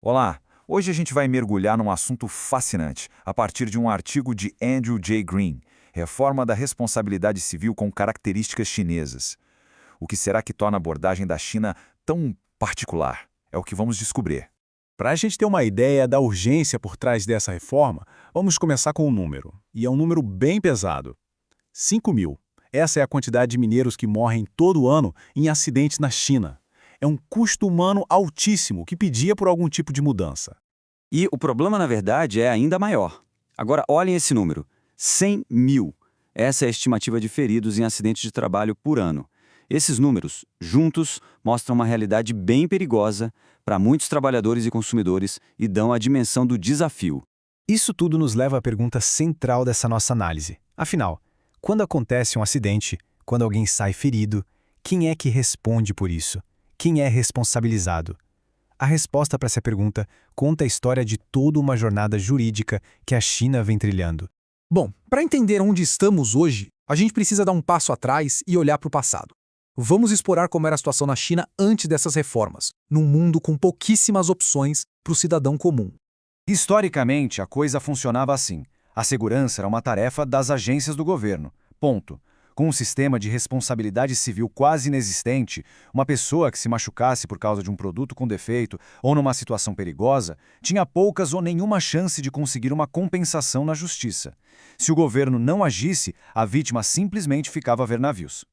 Olá! Hoje a gente vai mergulhar num assunto fascinante, a partir de um artigo de Andrew J. Green, Reforma da Responsabilidade Civil com Características Chinesas. O que será que torna a abordagem da China tão particular? É o que vamos descobrir. Para a gente ter uma ideia da urgência por trás dessa reforma, vamos começar com um número. E é um número bem pesado. 5.000. Essa é a quantidade de mineiros que morrem todo ano em acidentes na China. É um custo humano altíssimo que pedia por algum tipo de mudança. E o problema, na verdade, é ainda maior. Agora, olhem esse número: 100 mil. Essa é a estimativa de feridos em acidentes de trabalho por ano. Esses números, juntos, mostram uma realidade bem perigosa para muitos trabalhadores e consumidores e dão a dimensão do desafio. Isso tudo nos leva à pergunta central dessa nossa análise. Afinal, quando acontece um acidente, quando alguém sai ferido, quem é que responde por isso? Quem é responsabilizado? A resposta para essa pergunta conta a história de toda uma jornada jurídica que a China vem trilhando. Bom, para entender onde estamos hoje, a gente precisa dar um passo atrás e olhar para o passado. Vamos explorar como era a situação na China antes dessas reformas, num mundo com pouquíssimas opções para o cidadão comum. Historicamente, a coisa funcionava assim. A segurança era uma tarefa das agências do governo. Ponto. Com um sistema de responsabilidade civil quase inexistente, uma pessoa que se machucasse por causa de um produto com defeito ou numa situação perigosa tinha poucas ou nenhuma chance de conseguir uma compensação na justiça. Se o governo não agisse, a vítima simplesmente ficava a ver navios.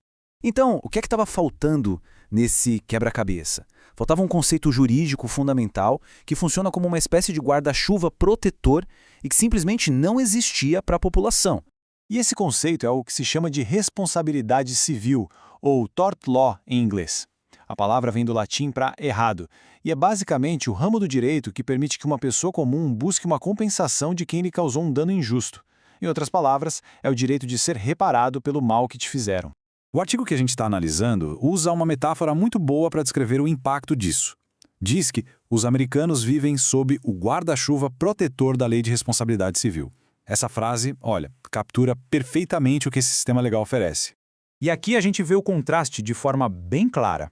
Então, o que é que estava faltando nesse quebra-cabeça? Faltava um conceito jurídico fundamental que funciona como uma espécie de guarda-chuva protetor e que simplesmente não existia para a população. E esse conceito é o que se chama de responsabilidade civil, ou tort law em inglês. A palavra vem do latim para errado, e é basicamente o ramo do direito que permite que uma pessoa comum busque uma compensação de quem lhe causou um dano injusto. Em outras palavras, é o direito de ser reparado pelo mal que te fizeram. O artigo que a gente está analisando usa uma metáfora muito boa para descrever o impacto disso. Diz que os americanos vivem sob o guarda-chuva protetor da Lei de Responsabilidade Civil. Essa frase, olha, captura perfeitamente o que esse sistema legal oferece. E aqui a gente vê o contraste de forma bem clara.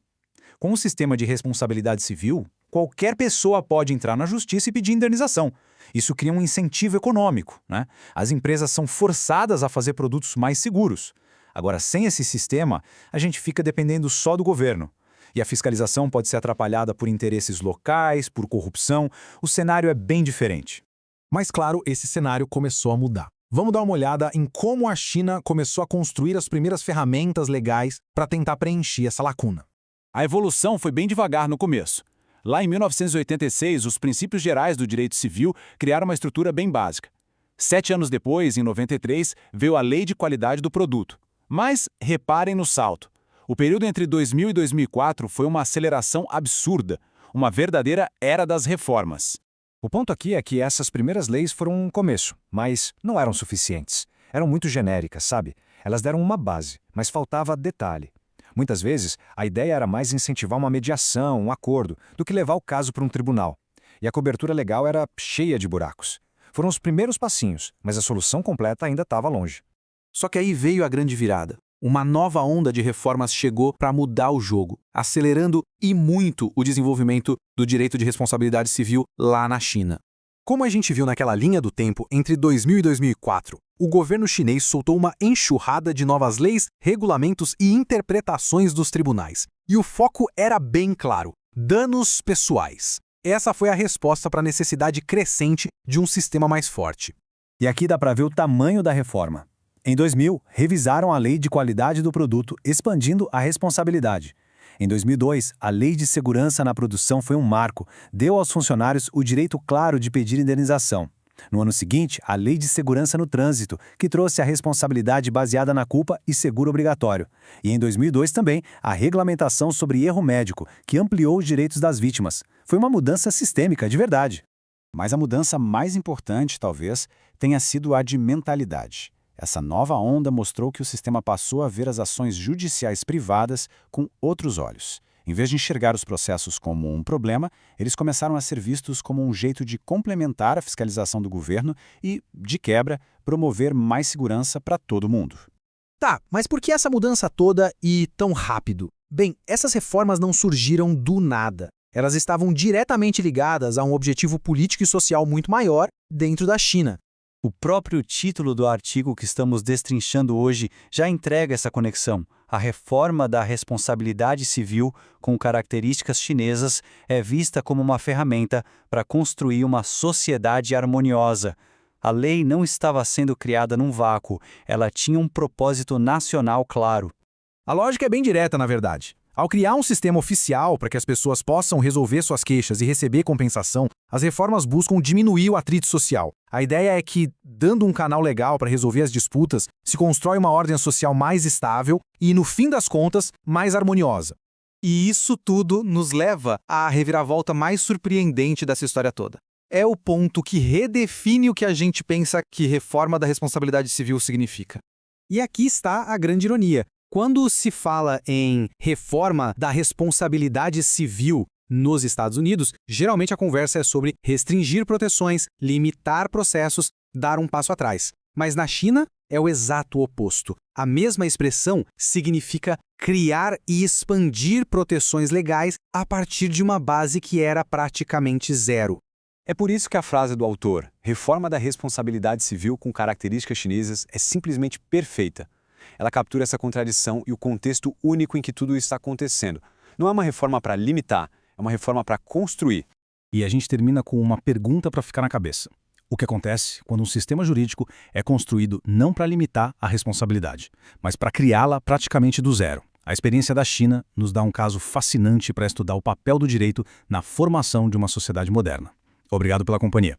Com o sistema de responsabilidade civil, qualquer pessoa pode entrar na justiça e pedir indenização. Isso cria um incentivo econômico, né? As empresas são forçadas a fazer produtos mais seguros. Agora, sem esse sistema, a gente fica dependendo só do governo. E a fiscalização pode ser atrapalhada por interesses locais, por corrupção. O cenário é bem diferente. Mas claro, esse cenário começou a mudar. Vamos dar uma olhada em como a China começou a construir as primeiras ferramentas legais para tentar preencher essa lacuna. A evolução foi bem devagar no começo. Lá em 1986, os princípios gerais do direito civil criaram uma estrutura bem básica. 7 anos depois, em 93, veio a Lei de Qualidade do Produto. Mas reparem no salto. O período entre 2000 e 2004 foi uma aceleração absurda, uma verdadeira era das reformas. O ponto aqui é que essas primeiras leis foram um começo, mas não eram suficientes. Eram muito genéricas, sabe? Elas deram uma base, mas faltava detalhe. Muitas vezes, a ideia era mais incentivar uma mediação, um acordo, do que levar o caso para um tribunal. E a cobertura legal era cheia de buracos. Foram os primeiros passinhos, mas a solução completa ainda estava longe. Só que aí veio a grande virada. Uma nova onda de reformas chegou para mudar o jogo, acelerando e muito o desenvolvimento do direito de responsabilidade civil lá na China. Como a gente viu naquela linha do tempo entre 2000 e 2004, o governo chinês soltou uma enxurrada de novas leis, regulamentos e interpretações dos tribunais. E o foco era bem claro: danos pessoais. Essa foi a resposta para a necessidade crescente de um sistema mais forte. E aqui dá para ver o tamanho da reforma. Em 2000, revisaram a Lei de Qualidade do Produto, expandindo a responsabilidade. Em 2002, a Lei de Segurança na Produção foi um marco, deu aos funcionários o direito claro de pedir indenização. No ano seguinte, a Lei de Segurança no Trânsito, que trouxe a responsabilidade baseada na culpa e seguro obrigatório. E em 2002 também, a regulamentação sobre erro médico, que ampliou os direitos das vítimas. Foi uma mudança sistêmica, de verdade. Mas a mudança mais importante, talvez, tenha sido a de mentalidade. Essa nova onda mostrou que o sistema passou a ver as ações judiciais privadas com outros olhos. Em vez de enxergar os processos como um problema, eles começaram a ser vistos como um jeito de complementar a fiscalização do governo e, de quebra, promover mais segurança para todo mundo. Tá, mas por que essa mudança toda e tão rápido? Bem, essas reformas não surgiram do nada. elas estavam diretamente ligadas a um objetivo político e social muito maior dentro da China. O próprio título do artigo que estamos destrinchando hoje já entrega essa conexão. A reforma da responsabilidade civil com características chinesas é vista como uma ferramenta para construir uma sociedade harmoniosa. A lei não estava sendo criada num vácuo, ela tinha um propósito nacional claro. A lógica é bem direta, na verdade. Ao criar um sistema oficial para que as pessoas possam resolver suas queixas e receber compensação, as reformas buscam diminuir o atrito social. A ideia é que, dando um canal legal para resolver as disputas, se constrói uma ordem social mais estável e, no fim das contas, mais harmoniosa. E isso tudo nos leva à reviravolta mais surpreendente dessa história toda. É o ponto que redefine o que a gente pensa que reforma da responsabilidade civil significa. E aqui está a grande ironia. Quando se fala em reforma da responsabilidade civil nos Estados Unidos, geralmente a conversa é sobre restringir proteções, limitar processos, dar um passo atrás. Mas na China é o exato oposto. A mesma expressão significa criar e expandir proteções legais a partir de uma base que era praticamente zero. É por isso que a frase do autor, reforma da responsabilidade civil com características chinesas, é simplesmente perfeita. Ela captura essa contradição e o contexto único em que tudo isso está acontecendo. Não é uma reforma para limitar, é uma reforma para construir. E a gente termina com uma pergunta para ficar na cabeça. O que acontece quando um sistema jurídico é construído não para limitar a responsabilidade, mas para criá-la praticamente do zero? A experiência da China nos dá um caso fascinante para estudar o papel do direito na formação de uma sociedade moderna. Obrigado pela companhia.